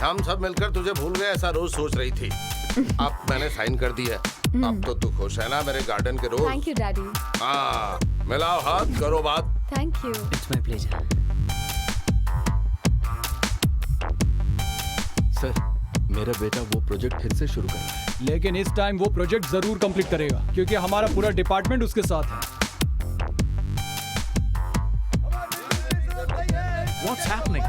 हम सब मिलकर तुझे भूल गए ऐसा रोज सोच रही थी। अब मैंने साइन कर दिया। अब तो तू खुश है ना मेरे गार्डन के रोज? Thank you daddy. हाँ, मिलाओ हाथ, करो बात। Thank you. It's my pleasure. Sir, मेरा बेटा वो प्रोजेक्ट फिर से शुरू कर रहा है। लेकिन इस टाइम वो प्रोजेक्ट जरूर कंप्लीट करेगा क्योंकि हमारा पूरा डिपार्टमेंट उसके साथ है। What's happening?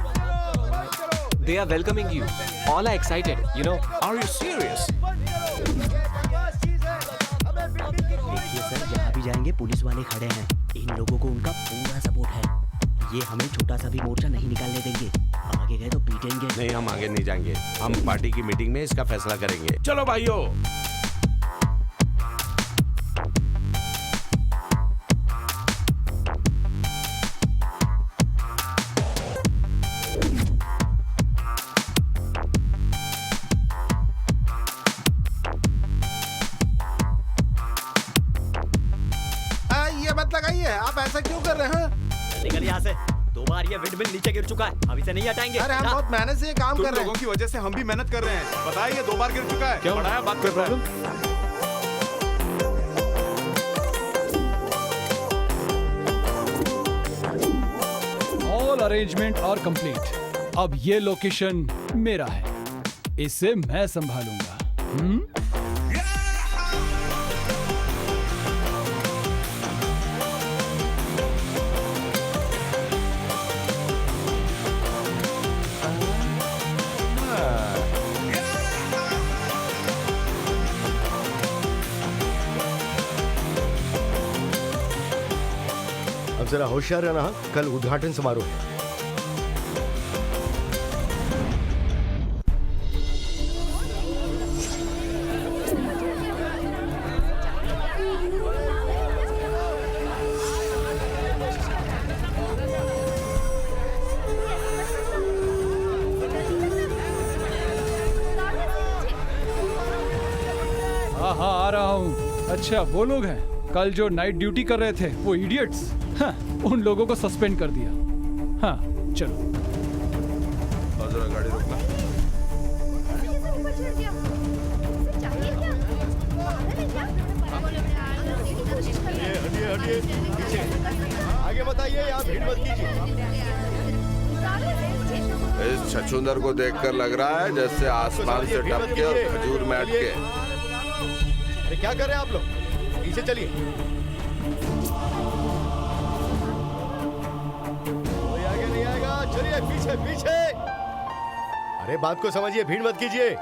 They are welcoming you. All are excited, you know. Are you serious? देखिए सर, जहाँ भी जाएंगे पुलिस वाले खड़े हैं। इन लोगों को उनका पूरा सपोर्ट है। ये हमें छोटा सा भी मोर्चा नहीं निकालने देंगे। आगे गए तो पीटेंगे। नहीं, हम आगे नहीं जाएंगे। हम पार्टी की मीटिंग में इसका फैसला करेंगे। चलो भाइयों। ये मत लगाइए, आप ऐसा क्यों कर रहे हैं? निकल यहाँ से। 2 बार ये विंडमिल नीचे गिर चुका है, अब इसे नहीं हटाएंगे। अरे हम बहुत मेहनत से ये काम कर रहे हैं। लोगों की वजह से हम भी मेहनत कर रहे हैं। पता है ये 2 बार गिर चुका है। क्या बढ़ाया बात कर रहा है। All arrangement are complete. अब ये लोकेशन मेरा है, इसे मैं संभालूंगा। अब जरा होशियार रहना, कल उद्घाटन समारोह है। हाँ हाँ, आ रहा हूँ। अच्छा, वो लोग हैं कल जो नाइट ड्यूटी कर रहे थे, वो इडियट्स। हाँ, उन लोगों को सस्पेंड कर दिया। हाँ, चलो। जरा गाड़ी रोकना। हटिए, पीछे। आगे बताइए, यहाँ भीड़ मत कीजिए। इस छछूंदर को देखकर लग रहा है जैसे आसमान से टपके और खजूर में अटके। अरे क्या कर रहे हैं आप लोग? पीछे चलिए। कोई आगे नहीं आएगा, चलिए पीछे पीछे। अरे बात को समझिए, भीड़ मत कीजिए।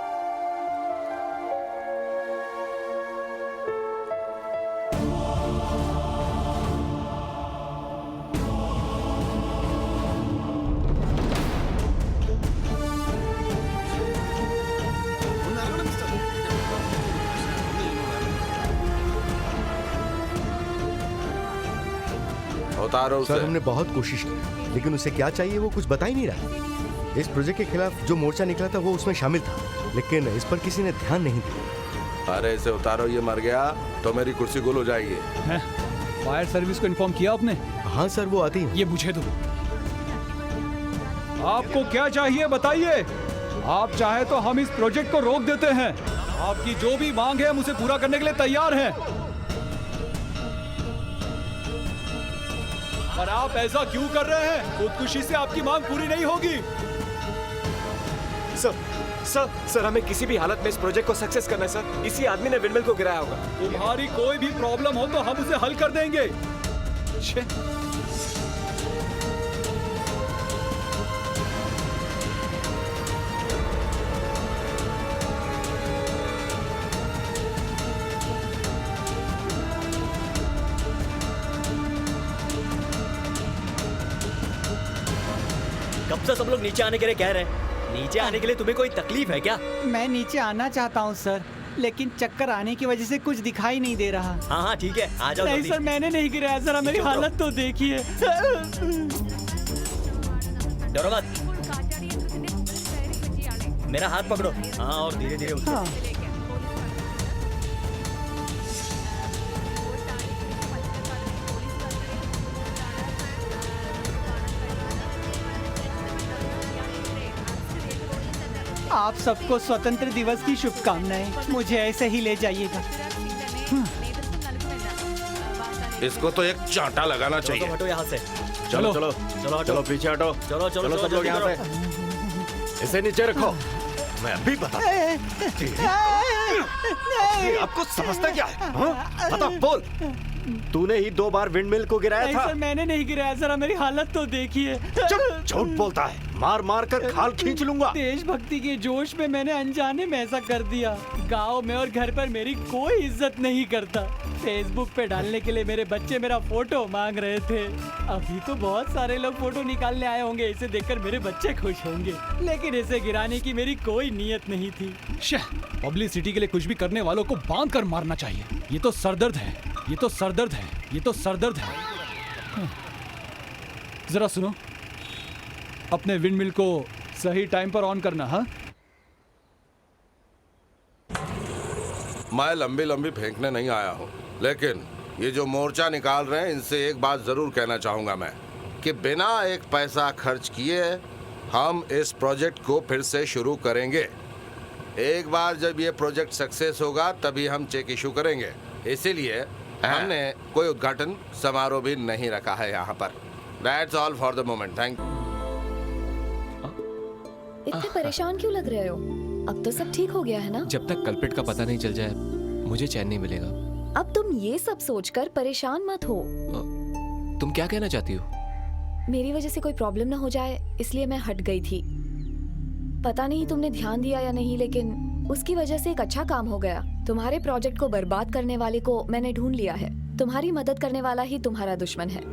उतारो उसे। सर, हमने बहुत कोशिश की, लेकिन उसे क्या चाहिए वो कुछ बता ही नहीं रहा। इस प्रोजेक्ट के खिलाफ जो मोर्चा निकला था वो उसमें शामिल था, लेकिन इस पर किसी ने ध्यान नहीं दिया। अरे इसे उतारो, ये मर गया तो मेरी कुर्सी गुल हो जाएगी। फायर सर्विस को इन्फॉर्म किया आपने? हाँ सर, वो आती है। ये मुझे दो। आपको क्या चाहिए बताइए। आप चाहे तो हम इस प्रोजेक्ट को रोक देते हैं। आपकी जो भी मांग है हम उसे पूरा करने के लिए तैयार हैं। पर आप ऐसा क्यों कर रहे हैं? खुदकुशी से आपकी मांग पूरी नहीं होगी। सर, हमें किसी भी हालत में इस प्रोजेक्ट को सक्सेस करना है सर। इसी आदमी ने विंडमिल को गिराया होगा। तुम्हारी कोई भी प्रॉब्लम हो तो हम उसे हल कर देंगे। छे। कब से सब लोग नीचे आने के लिए कह रहे हैं? नीचे आने के लिए तुम्हें कोई तकलीफ है क्या? मैं नीचे आना चाहता हूँ सर, लेकिन चक्कर आने की वजह से कुछ दिखाई नहीं दे रहा। हाँ हाँ ठीक है, आ जाओ। नहीं सर, मैंने नहीं गिराया सर, मेरी हालत तो देखिए। डरो मत, मेरा हाथ पकड़ो। हाँ, और धीरे धीरे उठो। हाँ। आप सबको स्वतंत्र दिवस की शुभकामनाएं। मुझे ऐसे ही ले जाइएगा। इसको तो एक चांटा लगाना चाहिए। हटो यहाँ से। चलो चलो चलो पीछे हटो। चलो चलो सब लोग यहाँ से। इसे नीचे रखो। मैं अभी बता। आपको समझता क्या है? हाँ? बता, बोल। तूने ही 2 बार विंडमिल को गिराया नहीं था। सर, मैंने नहीं गिराया। जरा मेरी हालत तो देखिए। चुप, झूठ बोलता है। मार मार कर खाल खींच लूंगा। देशभक्ति के जोश में मैंने अनजाने में ऐसा कर दिया। गांव में और घर पर मेरी कोई इज्जत नहीं करता। फेसबुक पे डालने के लिए मेरे बच्चे मेरा फोटो मांग रहे थे। अभी तो बहुत सारे लोग फोटो निकालने आए होंगे। इसे देखकर मेरे बच्चे खुश होंगे, लेकिन इसे गिराने की मेरी कोई नीयत नहीं थी। पब्लिसिटी के लिए कुछ भी करने वालों को बांध कर मारना चाहिए। ये तो सरदर्द है, ये तो सरदर्द है, ये तो सरदर्द है। जरा सुनो, अपने विंडमिल को सही टाइम पर ऑन करना। हाँ, मैं लंबी लंबी फेंकने नहीं आया हूँ, लेकिन ये जो मोर्चा निकाल रहे हैं इनसे एक बात जरूर कहना चाहूंगा मैं, कि बिना एक पैसा खर्च किए हम इस प्रोजेक्ट को फिर से शुरू करेंगे। एक बार जब ये प्रोजेक्ट सक्सेस होगा तभी हम चेक इशू करेंगे। इसीलिए हमने कोई उद्घाटन समारोह भी नहीं रखा है यहाँ पर। That's all for the moment. Thank you. इतने परेशान क्यों लग रहे हो? अब तो सब ठीक हो गया है ना? जब तक कल्प्रिट का पता नहीं चल जाए मुझे चैन नहीं मिलेगा। अब तुम ये सब सोचकर परेशान मत हो। तुम क्या कहना चाहती हो? मेरी वजह से कोई प्रॉब्लम ना हो जाए इसलिए मैं हट गई थी। पता नहीं तुमने ध्यान दिया या नहीं, लेकिन उसकी वजह से एक अच्छा काम हो गया। तुम्हारे प्रोजेक्ट को बर्बाद करने वाले को मैंने ढूंढ लिया है। तुम्हारी मदद करने वाला ही तुम्हारा दुश्मन है।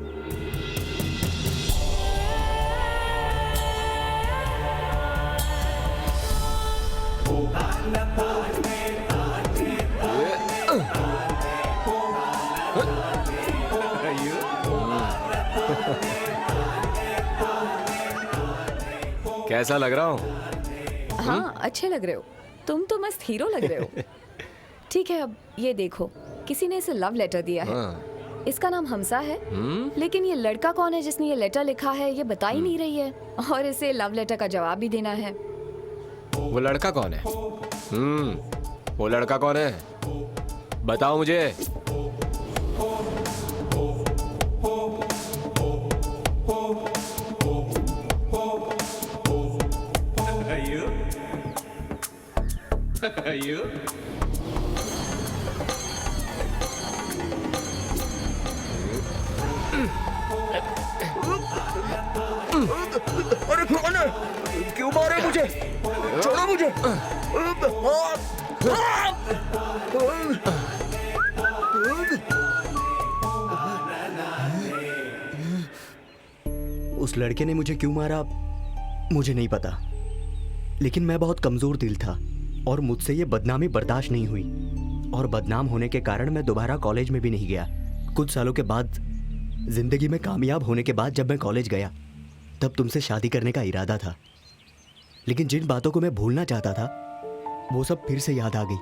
कैसा लग रहा हूँ? हाँ, अच्छे लग रहे हो। तुम तो मस्त हीरो लग रहे हो। ठीक है, अब ये देखो, किसी ने इसे लव लेटर दिया है। इसका नाम हमसा है, लेकिन ये लड़का कौन है जिसने ये लेटर लिखा है ये बता ही नहीं रही है, और इसे लव लेटर का जवाब भी देना है। वो लड़का कौन है? वो लड़का कौन है? बताओ मुझे। अरे कौन है? क्यों मारे मुझे? छोड़ो मुझे। उस लड़के ने मुझे क्यों मारा मुझे नहीं पता, लेकिन मैं बहुत कमजोर दिल था और मुझसे ये बदनामी बर्दाश्त नहीं हुई, और बदनाम होने के कारण मैं दोबारा कॉलेज में भी नहीं गया। कुछ सालों के बाद, जिंदगी में कामयाब होने के बाद जब मैं कॉलेज गया तब तुमसे शादी करने का इरादा था, लेकिन जिन बातों को मैं भूलना चाहता था वो सब फिर से याद आ गई,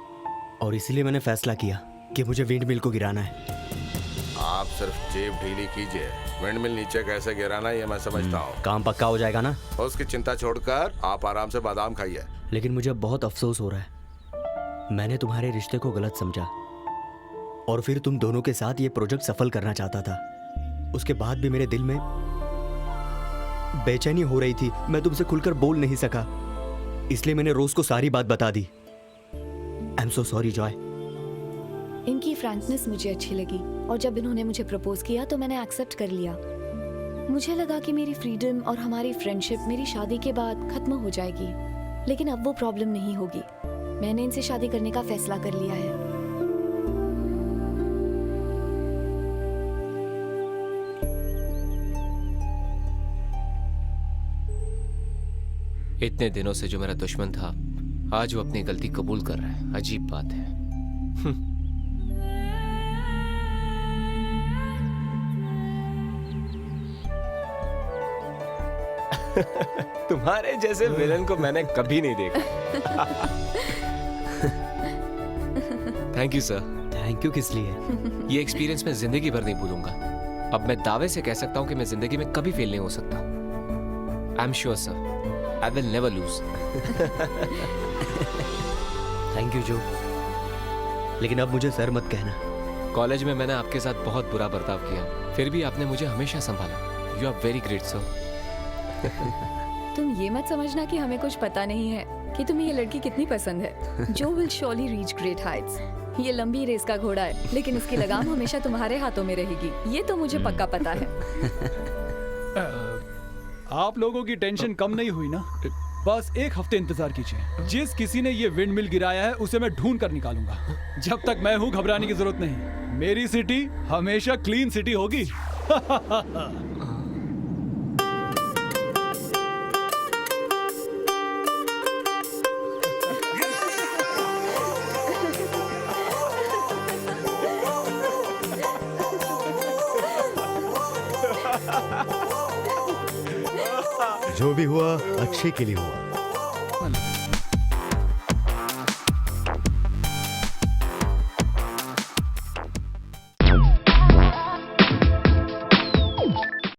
और इसलिए मैंने फैसला किया कि मुझे विंडमिल को गिराना है। आप सिर्फ जेब ढीली कीजिए, विंडमिल नीचे कैसे गिराना ये मैं समझता हूँ। काम पक्का हो जाएगा ना? उसकी चिंता छोड़कर आप आराम से बादाम खाइए। लेकिन मुझे बहुत अफसोस हो रहा है, मैंने तुम्हारे रिश्ते को गलत समझा, और फिर तुम दोनों के साथ ये प्रोजेक्ट सफल करना चाहता था। उसके बाद भी मेरे दिल में बेचैनी हो रही थी, मैं तुमसे खुलकर बोल नहीं सका, इसलिए मैंने रोज को सारी बात बता दी। I am so sorry Joy. इनकी फ्रैंकनेस मुझे अच्छी लगी, और जब इन्होंने मुझे प्रपोज किया तो मैंने एक्सेप्ट कर लिया। मुझे लगा कि मेरी फ्रीडम और हमारी फ्रेंडशिप मेरी शादी के बाद खत्म हो जाएगी, लेकिन अब वो प्रॉब्लम नहीं होगी। मैंने इनसे शादी करने का फैसला कर लिया है। इतने दिनों से जो मेरा दुश्मन था आज वो अपनी गलती कबूल कर रहा है। अजीब बात है। तुम्हारे जैसे विलन को मैंने कभी नहीं देखा। Thank you sir. Thank you किस लिए? ये एक्सपीरियंस मैं जिंदगी भर नहीं भूलूंगा। अब मैं दावे से कह सकता हूं कि मैं जिंदगी में कभी फेल नहीं हो सकता। I am sure sir. I will never lose. Thank you जो, लेकिन अब मुझे सर मत कहना। कॉलेज में मैंने आपके साथ बहुत बुरा बर्ताव किया, फिर भी आपने मुझे हमेशा संभाला। You are very great sir. तुम ये मत समझना कि हमें कुछ पता नहीं है कि तुम्हें ये लड़की कितनी पसंद है। जो will surely reach great Heights. ये लंबी रेस का घोड़ा है, लेकिन इसकी लगाम हमेशा तुम्हारे हाथों में रहेगी, ये तो मुझे पक्का पता है। आप लोगों की टेंशन कम नहीं हुई ना? बस एक हफ्ते इंतजार कीजिए। जिस किसी ने ये विंड मिल गिराया है उसे मैं ढूंढ कर निकालूंगा। जब तक मैं हूँ घबराने की जरूरत नहीं। मेरी सिटी हमेशा क्लीन सिटी होगी। जो भी हुआ अच्छे के लिए हुआ।